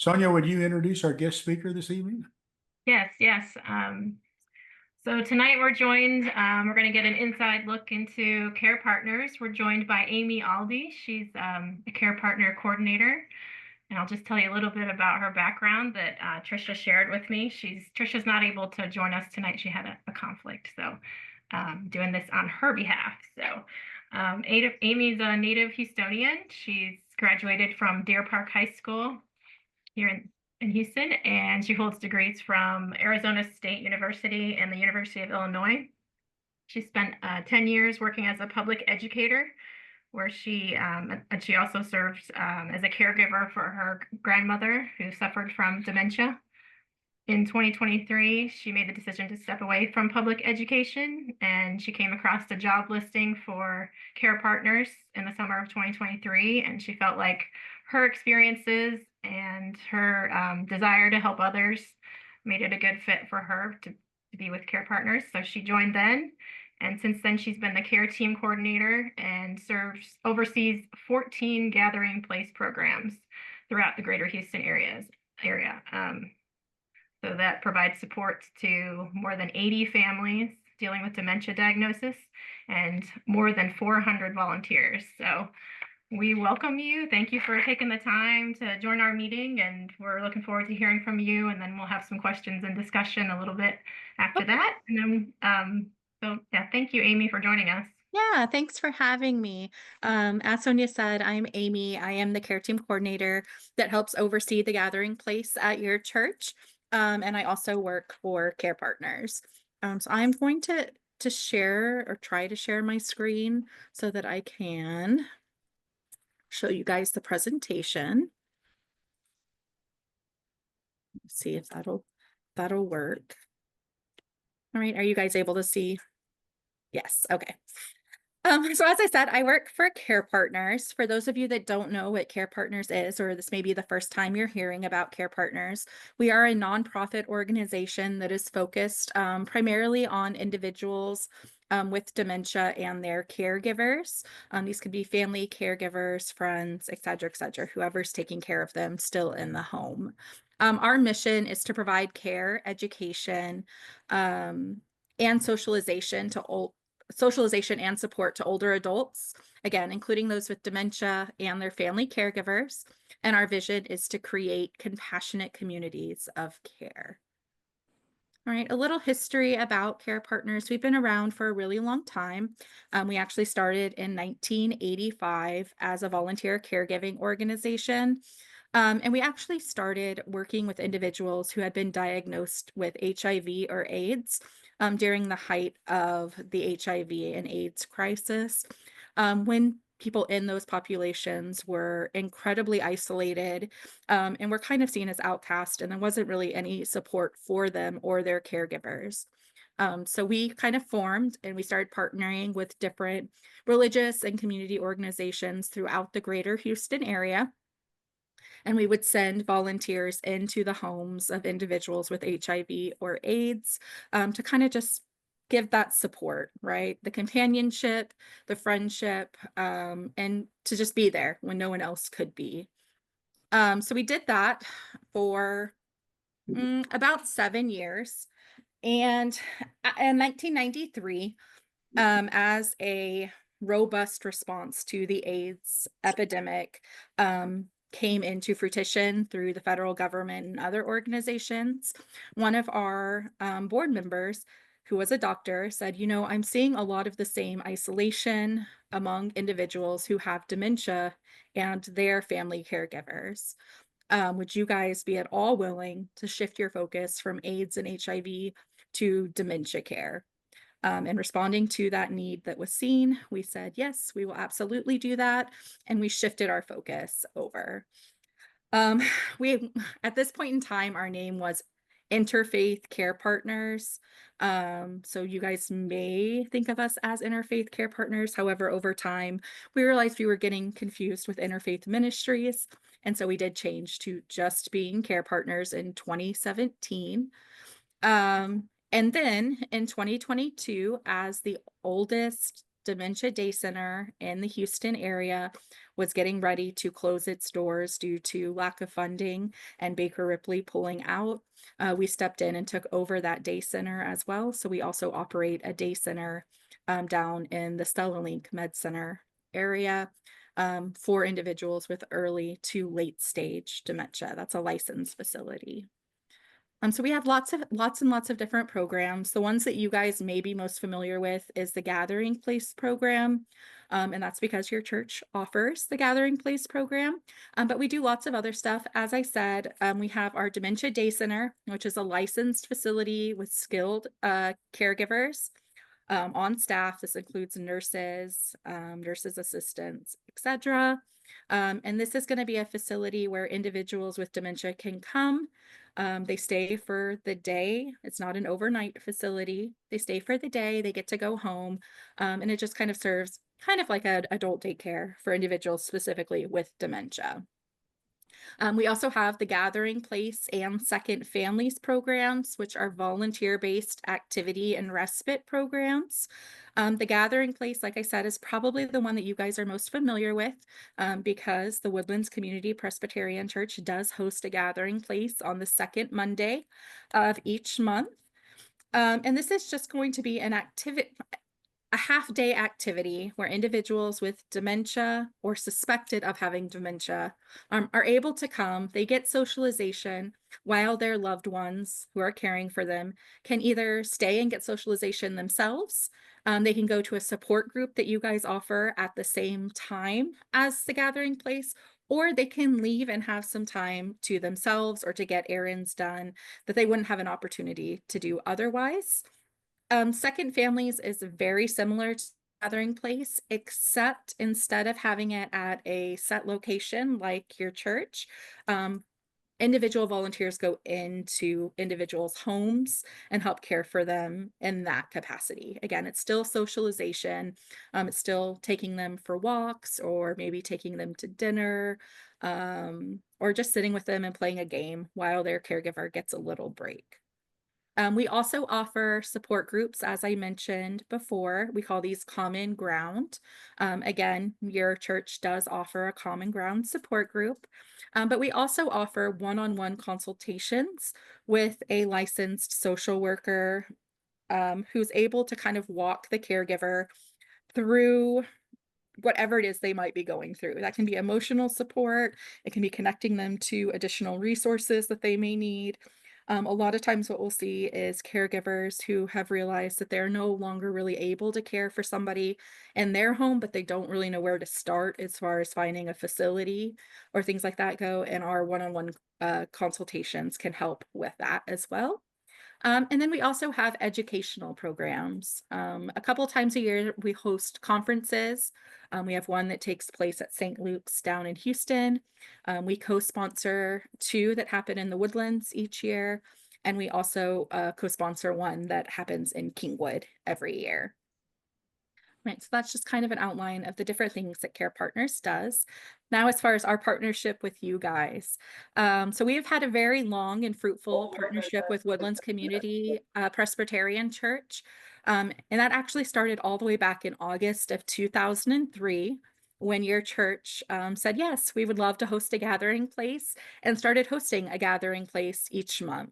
Sonia, would you introduce our guest speaker this evening? Yes, yes. So tonight we're going to get an inside look into Care Partners. We're joined by Amy Aldi. She's a Care Partner coordinator. And I'll just tell you a little bit about her background that Trisha shared with me. Trisha's not able to join us tonight. She had a conflict, so doing this on her behalf. So Amy's a native Houstonian. She's graduated from Deer Park High School here in Houston, and she holds degrees from Arizona State University and the University of Illinois. She spent 10 years working as a public educator, where she also serves as a caregiver for her grandmother who suffered from dementia. In 2023, she made the decision to step away from public education, and she came across a job listing for Care Partners in the summer of 2023, and she felt like her experiences and her desire to help others made it a good fit for her to be with Care Partners. So she joined then, and since then she's been the care team coordinator and oversees 14 gathering place programs throughout the greater Houston area. So that provides support to more than 80 families dealing with dementia diagnosis and more than 400 volunteers. So we welcome you. Thank you for taking the time to join our meeting, and we're looking forward to hearing from you. And then we'll have some questions and discussion a little bit after that. And then, so yeah, thank you, Amy, for joining us. Yeah, thanks for having me. As Sonia said, I'm Amy. I am the care team coordinator that helps oversee the gathering place at your church. And I also work for Care Partners. So I'm going to share or try to share my screen so that I can show you guys the presentation. Let's see if that'll work. All right, are you guys able to see? Yes, okay. So as I said, I work for Care Partners. For those of you that don't know what Care Partners is, or this may be the first time you're hearing about Care Partners, we are a nonprofit organization that is focused primarily on individuals with dementia and their caregivers. These could be family caregivers, friends, et cetera, whoever's taking care of them still in the home. Our mission is to provide care, education, and socialization and support to older adults, again, including those with dementia and their family caregivers. And our vision is to create compassionate communities of care. All right, a little history about Care Partners. We've been around for a really long time. We actually started in 1985 as a volunteer caregiving organization. And we actually started working with individuals who had been diagnosed with HIV or AIDS during the height of the HIV and AIDS crisis, when people in those populations were incredibly isolated and were kind of seen as outcast, and there wasn't really any support for them or their caregivers. So we kind of formed and we started partnering with different religious and community organizations throughout the greater Houston area. And we would send volunteers into the homes of individuals with HIV or AIDS to kind of just give that support, right? The companionship, the friendship, and to just be there when no one else could be. So we did that for about 7 years. And in 1993, as a robust response to the AIDS epidemic, came into fruition through the federal government and other organizations. One of our board members, who was a doctor, said, you know, I'm seeing a lot of the same isolation among individuals who have dementia and their family caregivers. Would you guys be at all willing to shift your focus from AIDS and HIV to dementia care? And responding to that need that was seen, we said, yes, we will absolutely do that. And we shifted our focus over. We, at this point in time, our name was Interfaith Care Partners. So you guys may think of us as Interfaith Care Partners. However, over time, we realized we were getting confused with Interfaith Ministries. And so we did change to just being Care Partners in 2017. And then in 2022, as the oldest Dementia Day Center in the Houston area was getting ready to close its doors due to lack of funding and Baker Ripley pulling out. We stepped in and took over that day center as well. So we also operate a day center down in the Stella Link Med Center area for individuals with early to late stage dementia. That's a licensed facility. So we have lots and lots of different programs. The ones that you guys may be most familiar with is the Gathering Place program. And that's because your church offers the Gathering Place program. But we do lots of other stuff. As I said, we have our Dementia Day Center, which is a licensed facility with skilled caregivers on staff. This includes nurses, nurses assistants, etc. And this is going to be a facility where individuals with dementia can come. They stay for the day. It's not an overnight facility. They stay for the day. They get to go home. And it just kind of serves kind of like an adult daycare for individuals specifically with dementia. We also have the Gathering Place and Second Families programs, which are volunteer-based activity and respite programs. The Gathering Place, like I said, is probably the one that you guys are most familiar with because the Woodlands Community Presbyterian Church does host a Gathering Place on the second Monday of each month. And this is just going to be an a half-day activity where individuals with dementia or suspected of having dementia are able to come. They get socialization while their loved ones who are caring for them can either stay and get socialization themselves. They can go to a support group that you guys offer at the same time as the Gathering Place, or they can leave and have some time to themselves or to get errands done that they wouldn't have an opportunity to do otherwise. Second Families is very similar to Gathering Place, except instead of having it at a set location like your church, individual volunteers go into individuals' homes and help care for them in that capacity. Again, it's still socialization. It's still taking them for walks or maybe taking them to dinner or just sitting with them and playing a game while their caregiver gets a little break. We also offer support groups, as I mentioned before. We call these Common Ground. Again, your church does offer a Common Ground support group, but we also offer one-on-one consultations with a licensed social worker who's able to kind of walk the caregiver through whatever it is they might be going through. That can be emotional support. It can be connecting them to additional resources that they may need. A lot of times what we'll see is caregivers who have realized that they're no longer really able to care for somebody in their home, but they don't really know where to start as far as finding a facility or things like that go. And our one-on-one consultations can help with that as well. And then we also have educational programs. A couple times a year, we host conferences. We have one that takes place at St. Luke's down in Houston. We co-sponsor two that happen in the Woodlands each year. And we also co-sponsor one that happens in Kingwood every year. Right, so that's just kind of an outline of the different things that Care Partners does. Now, as far as our partnership with you guys, so we have had a very long and fruitful partnership with Woodlands Community Presbyterian Church, and that actually started all the way back in August of 2003 when your church said, yes, we would love to host a gathering place and started hosting a gathering place each month.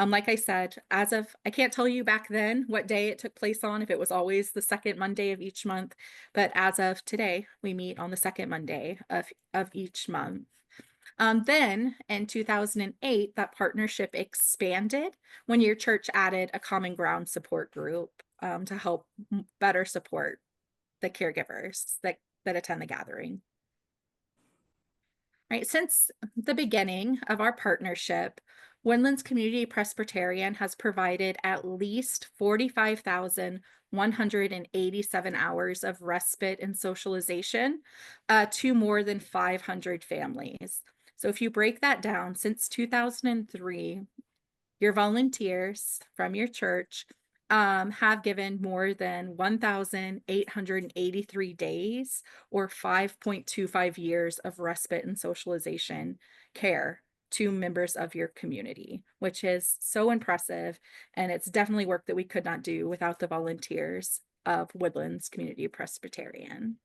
Like I said, I can't tell you back then what day it took place on, if it was always the second Monday of each month, but as of today, we meet on the second Monday of each month. Then in 2008, that partnership expanded when your church added a Common Ground support group to help better support the caregivers that attend the gathering. Right, since the beginning of our partnership, Woodlands Community Presbyterian has provided at least 45,187 hours of respite and socialization to more than 500 families. So if you break that down, since 2003, your volunteers from your church have given more than 1,883 days or 5.25 years of respite and socialization care to members of your community, which is so impressive. And it's definitely work that we could not do without the volunteers of Woodlands Community Presbyterian.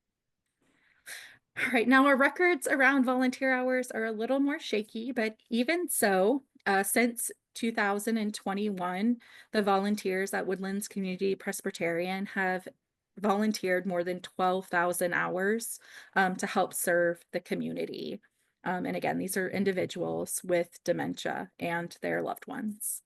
All right, now our records around volunteer hours are a little more shaky, but even so, since 2021, the volunteers at Woodlands Community Presbyterian have volunteered more than 12,000 hours to help serve the community. And again, these are individuals with dementia and their loved ones.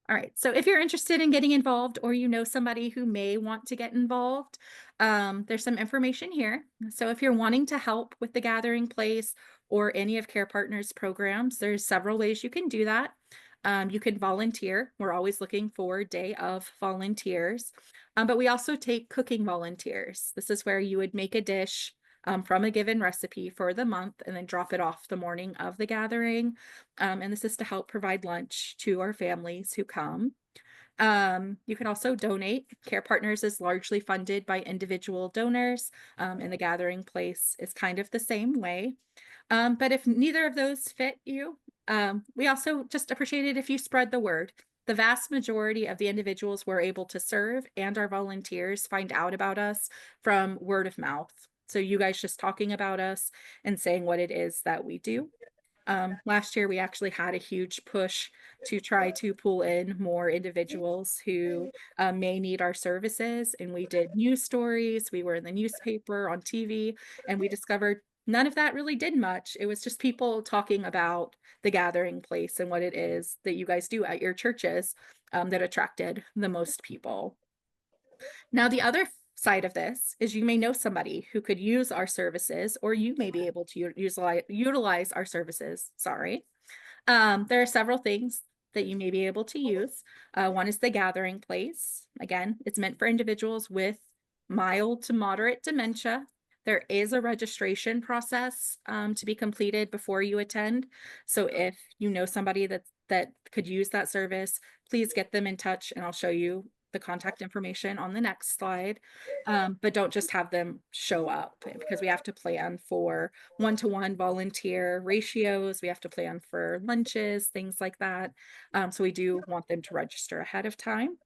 All right, so if you're interested in getting involved or you know somebody who may want to get involved, there's some information here. So if you're wanting to help with the Gathering Place or any of Care Partners programs, there's several ways you can do that. You can volunteer. We're always looking for day of volunteers, but we also take cooking volunteers. This is where you would make a dish from a given recipe for the month and then drop it off the morning of the gathering. And this is to help provide lunch to our families who come. You can also donate. Care Partners is largely funded by individual donors, and the Gathering Place is kind of the same way. But if neither of those fit you, we also just appreciate it if you spread the word. The vast majority of the individuals we're able to serve and our volunteers find out about us from word of mouth. So you guys just talking about us and saying what it is that we do. Last year, we actually had a huge push to try to pull in more individuals who may need our services. And we did news stories. We were in the newspaper, on TV, and we discovered none of that really did much. It was just people talking about the Gathering Place and what it is that you guys do at your churches that attracted the most people. Now, the other side of this is you may know somebody who could use our services, or you may be able to utilize our services. Sorry. There are several things that you may be able to use. One is the Gathering Place. Again, it's meant for individuals with mild to moderate dementia. There is a registration process to be completed before you attend. So if you know somebody that could use that service, please get them in touch and I'll show you the contact information on the next slide. But don't just have them show up, because we have to plan for one-to-one volunteer ratios. We have to plan for lunches, things like that. So we do want them to register ahead of time.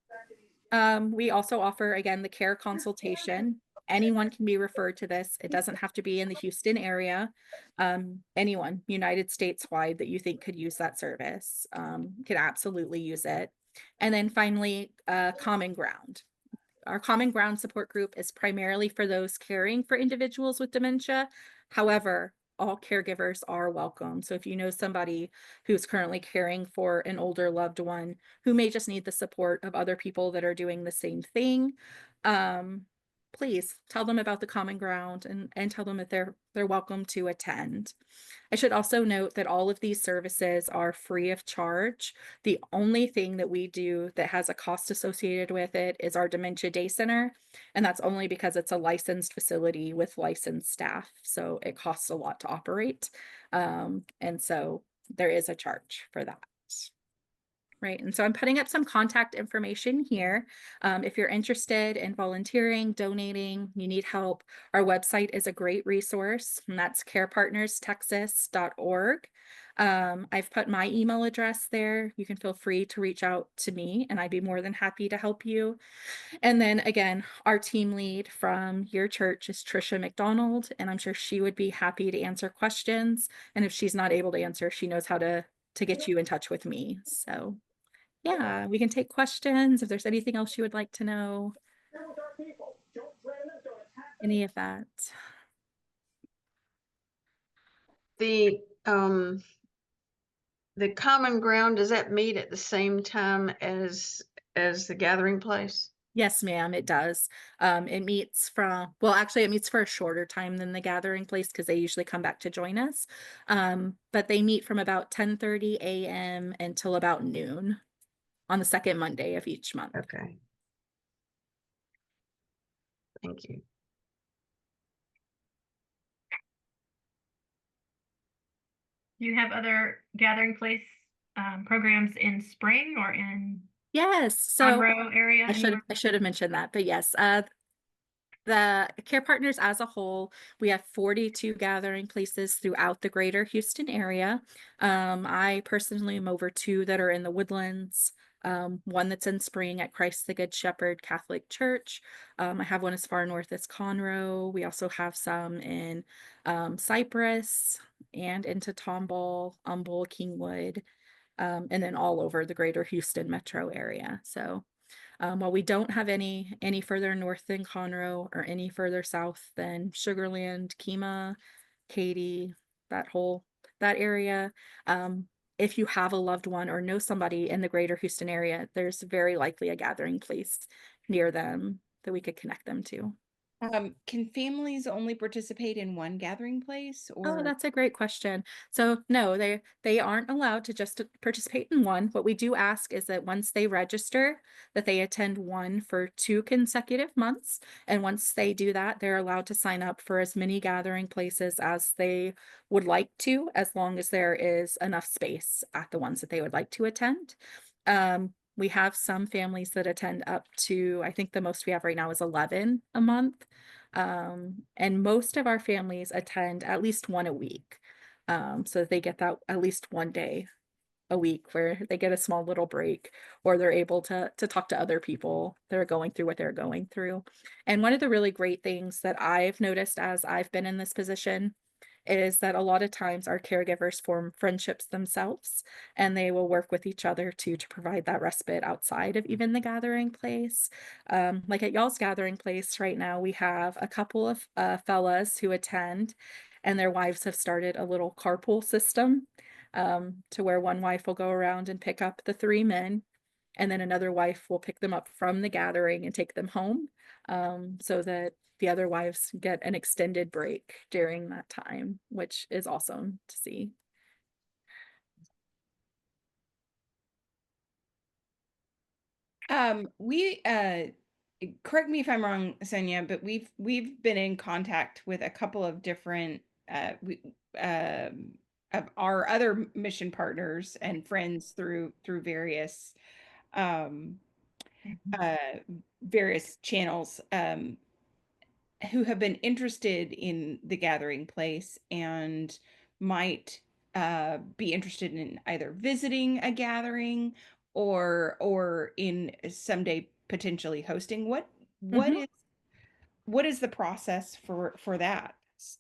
We also offer, again, the care consultation. Anyone can be referred to this. It doesn't have to be in the Houston area. Anyone United States wide that you think could use that service can absolutely use it. And then finally, Common Ground. Our Common Ground support group is primarily for those caring for individuals with dementia. However, all caregivers are welcome. So if you know somebody who's currently caring for an older loved one who may just need the support of other people that are doing the same thing, please tell them about the Common Ground and tell them that they're welcome to attend. I should also note that all of these services are free of charge. The only thing that we do that has a cost associated with it is our Dementia Day Center, and that's only because it's a licensed facility with licensed staff, so it costs a lot to operate, and so there is a charge for that. Right, and so I'm putting up some contact information here. If you're interested in volunteering, donating, you need help, our website is a great resource, and that's carepartnerstexas.org. I've put my email address there. You can feel free to reach out to me, and I'd be more than happy to help you. And then again, our team lead from your church is Trisha McDonald, and I'm sure she would be happy to answer questions. And if she's not able to answer, she knows how to get you in touch with me. So yeah, we can take questions if there's anything else you would like to know. Any of that. The Common Ground, does that meet at the same time as the Gathering Place? Yes, ma'am, it does. It meets it meets for a shorter time than the Gathering Place because they usually come back to join us. But they meet from about 10:30 a.m. until about noon on the second Monday of each month. Okay. Thank you. Do you have other Gathering Place programs in spring or in Yes, so Conroe area? I should have mentioned that, but yes, the Care Partners as a whole, we have 42 gathering places throughout the greater Houston area. I personally am over 2 that are in the Woodlands one that's in Spring at Christ the Good Shepherd Catholic Church. I have one as far north as Conroe. We also have some in Cypress and into Tomball, Humble, Kingwood, and then all over the greater Houston metro area. So while we don't have any further north than Conroe or any further south than Sugarland, Kemah, Katy, that area, if you have a loved one or know somebody in the greater Houston area, there's very likely a gathering place near them that we could connect them to. Can families only participate in one gathering place, Oh, or that's a great question. So no, they aren't allowed to just participate in one. What we do ask is that once they register, that they attend one for 2 consecutive months. And once they do that, they're allowed to sign up for as many gathering places as they would like to, as long as there is enough space at the ones that they would like to attend. We have some families that attend up to, I think the most we have right now is 11 a month. And most of our families attend at least one a week. So that they get that at least one day a week where they get a small little break, or they're able to talk to other people that are going through what they're going through. And one of the really great things that I've noticed as I've been in this position is that a lot of times our caregivers form friendships themselves, and they will work with each other to provide that respite outside of even the gathering place. Like at y'all's gathering place right now, we have a couple of fellas who attend, and their wives have started a little carpool system, to where one wife will go around and pick up the 3 men, and then another wife will pick them up from the gathering and take them home, so that the other wives get an extended break during that time, which is awesome to see. we correct me if I'm wrong, Sonia, but we've been in contact with a couple of different of our other mission partners and friends through various um uh various channels, who have been interested in the gathering place and might be interested in either visiting a gathering or in someday potentially hosting. Mhm. What is the process for that,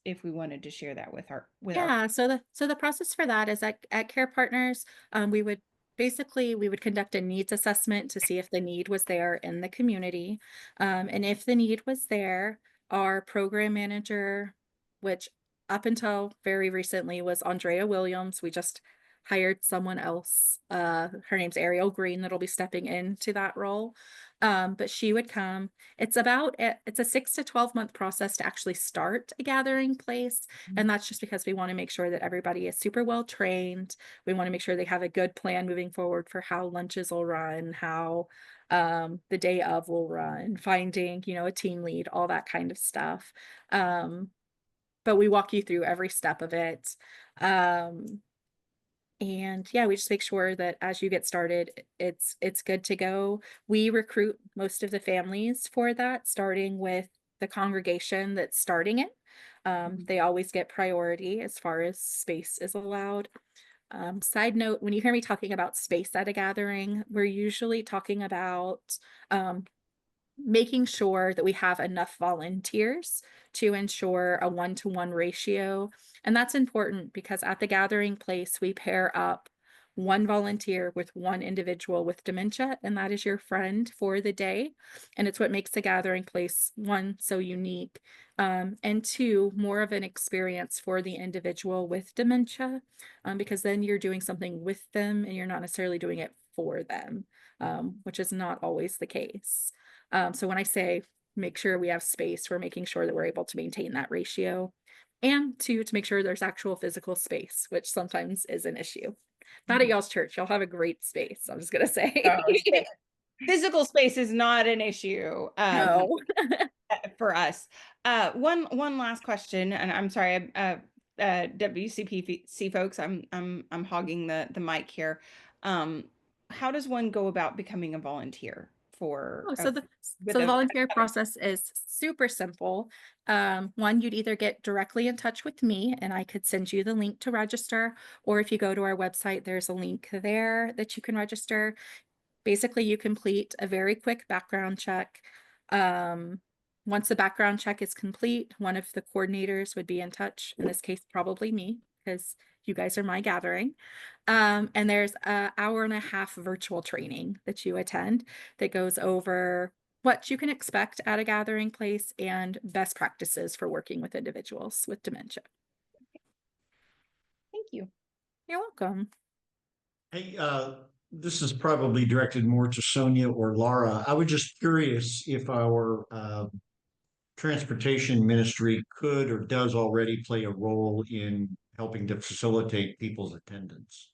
if we wanted to share that with our Yeah, so the process for that is at Care Partners, we would conduct a needs assessment to see if the need was there in the community. And if the need was there, our program manager, which up until very recently was Andrea Williams, we just hired someone else. Her name's Ariel Green that'll be stepping into that role. But she would come. It's a 6 to 12 month process to actually start a gathering place. And that's just because we want to make sure that everybody is super well trained. We want to make sure they have a good plan moving forward for how lunches will run, how the day of will run, finding, a team lead, all that kind of stuff. But we walk you through every step of it. And yeah, we just make sure that as you get started, it's good to go. We recruit most of the families for that, starting with the congregation that's starting it. They always get priority as far as space is allowed. Side note, when you hear me talking about space at a gathering, we're usually talking about making sure that we have enough volunteers to ensure a 1-to-1 ratio. And that's important because at the gathering place, we pair up one volunteer with one individual with dementia, and that is your friend for the day. And it's what makes the gathering place, one, so unique, and two, more of an experience for the individual with dementia, because then you're doing something with them and you're not necessarily doing it for them, which is not always the case. So when I say make sure we have space, we're making sure that we're able to maintain that ratio, and two, to make sure there's actual physical space, which sometimes is an issue. Not at y'all's church. Y'all have a great space. I'm just gonna say. physical space is not an issue No. for us. One last question, and I'm sorry, WCPC folks, I'm hogging the mic here. How does one go about becoming a volunteer for Oh, so the with so the a volunteer process is super simple. One, you'd either get directly in touch with me and I could send you the link to register, or if you go to our website, there's a link there that you can register. Basically, you complete a very quick background check. Once the background check is complete, one of the coordinators would be in touch, in this case, probably me, because you guys are my gathering. And there's an hour and a half virtual training that you attend that goes over what you can expect at a gathering place and best practices for working with individuals with dementia. Thank you. You're welcome. Hey, this is probably directed more to Sonia or Laura. I was just curious if our transportation ministry could or does already play a role in helping to facilitate people's attendance.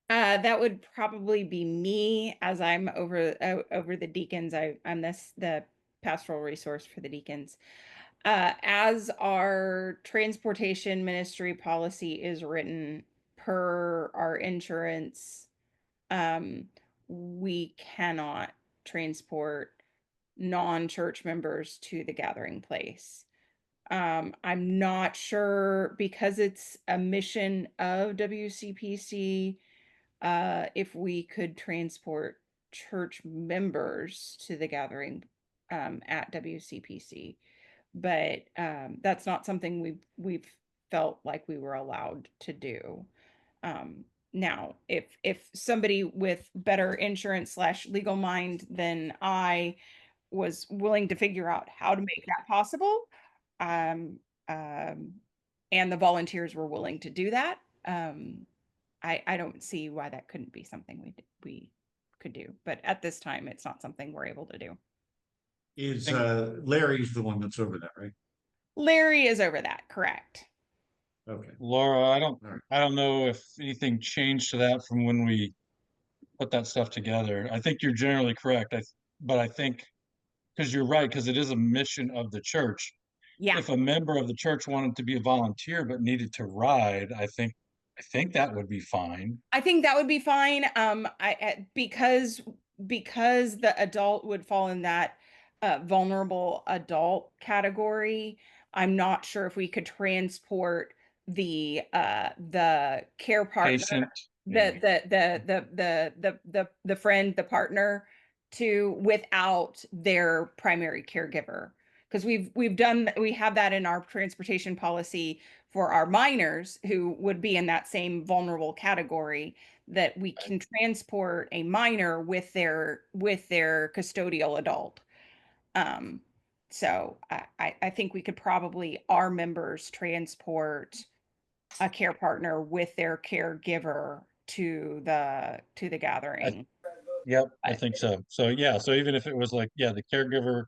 That would probably be me, as I'm over the deacons. I'm the pastoral resource for the deacons. As our transportation ministry policy is written per our insurance, we cannot transport non-church members to the gathering place. I'm not sure, because it's a mission of WCPC, if we could transport church members to the gathering at WCPC, but that's not something we've felt like we were allowed to do. Now, if somebody with better insurance / legal mind than I was willing to figure out how to make that possible, and the volunteers were willing to do that, I don't see why that couldn't be something we could do. But at this time, it's not something we're able to do. Is Larry's the one that's over that, right? Larry is over that, correct? Okay. Laura, All right. I don't know if anything changed to that from when we put that stuff together. I think you're generally correct. But I think, because you're right, because it is a mission of the church. Yeah. If a member of the church wanted to be a volunteer but needed to ride, I think that would be fine. I think that would be fine. Because the adult would fall in that vulnerable adult category. I'm not sure if we could transport the care partner, Patient. the friend, the partner, to without their primary caregiver. Because we have that in our transportation policy for our minors who would be in that same vulnerable category, that we can transport a minor with their custodial adult. So I think we could probably, our members, transport a care partner with their caregiver to the gathering. Yep, I think so. So yeah, so even if it was like, yeah, the caregiver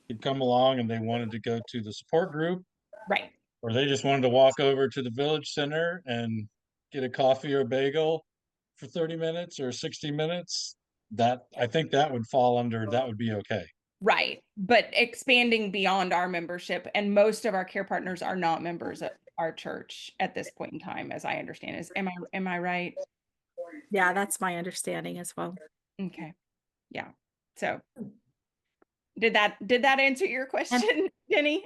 could come along and they wanted to go to the support group, Right. or they just wanted to walk over to the village center and get a coffee or a bagel for 30 minutes or 60 minutes, I think that would fall under, that would be okay. Right. But expanding beyond our membership, and most of our care partners are not members of our church at this point in time, as I understand. Am I right? Yeah, that's my understanding as well. Okay. Yeah. So did that answer your question, Jenny?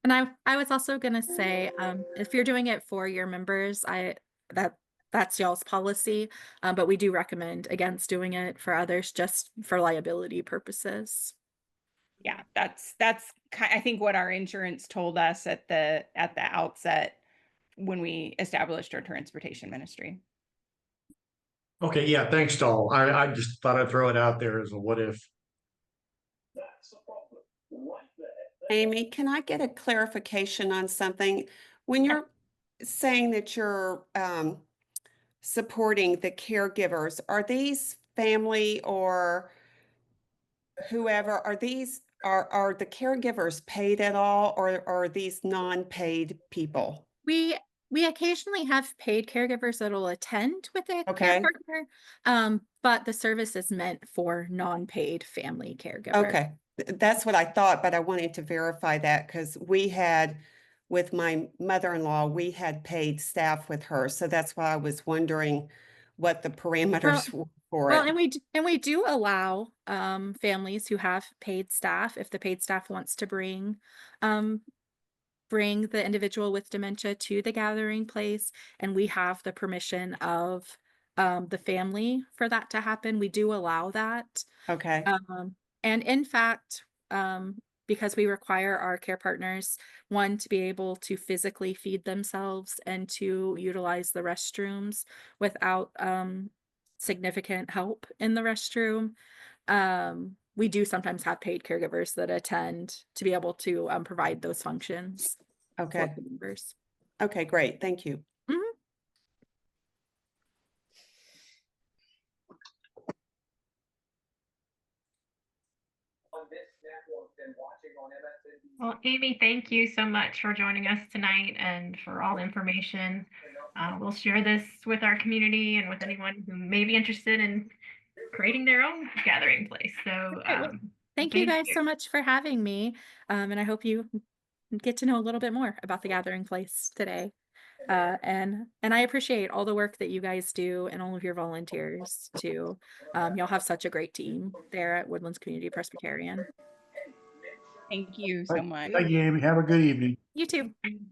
And I was also gonna say, if you're doing it for your members, that's y'all's policy, but we do recommend against doing it for others, just for liability purposes. Yeah, that's I think what our insurance told us at the outset when we established our transportation ministry. Okay, yeah, thanks, Doll. I just thought I'd throw it out there as a what if. Amy, can I get a clarification on something? When you're saying that you're supporting the caregivers, are these family or whoever, are the caregivers paid at all, or are these non-paid people? We occasionally have paid caregivers that'll attend with a care Okay. partner, but the service is meant for non-paid family caregiver. Okay, that's what I thought, but I wanted to verify that because we had, with my mother-in-law, we had paid staff with her. So that's why I was wondering what the parameters were for Well, it. and we do allow families who have paid staff, if the paid staff wants to bring the individual with dementia to the gathering place, and we have the permission of the family for that to happen. We do allow that. Okay, And in fact, because we require our care partners, one, to be able to physically feed themselves and to utilize the restrooms without significant help in the restroom. We do sometimes have paid caregivers that attend to be able to provide those functions for okay, the members. okay, great, thank you. Well, Amy, thank you so much for joining us tonight and for all the information. We'll share this with our community and with anyone who may be interested in creating their own gathering place. So Okay, well, thank you guys so much for having me. And I hope you get to know a little bit more about the Gathering Place today. And I appreciate all the work that you guys do and all of your volunteers too. Y'all have such a great team there at Woodlands Community Presbyterian. Thank you so much. Thank you, Amy. Have a good evening. You too. Thank you.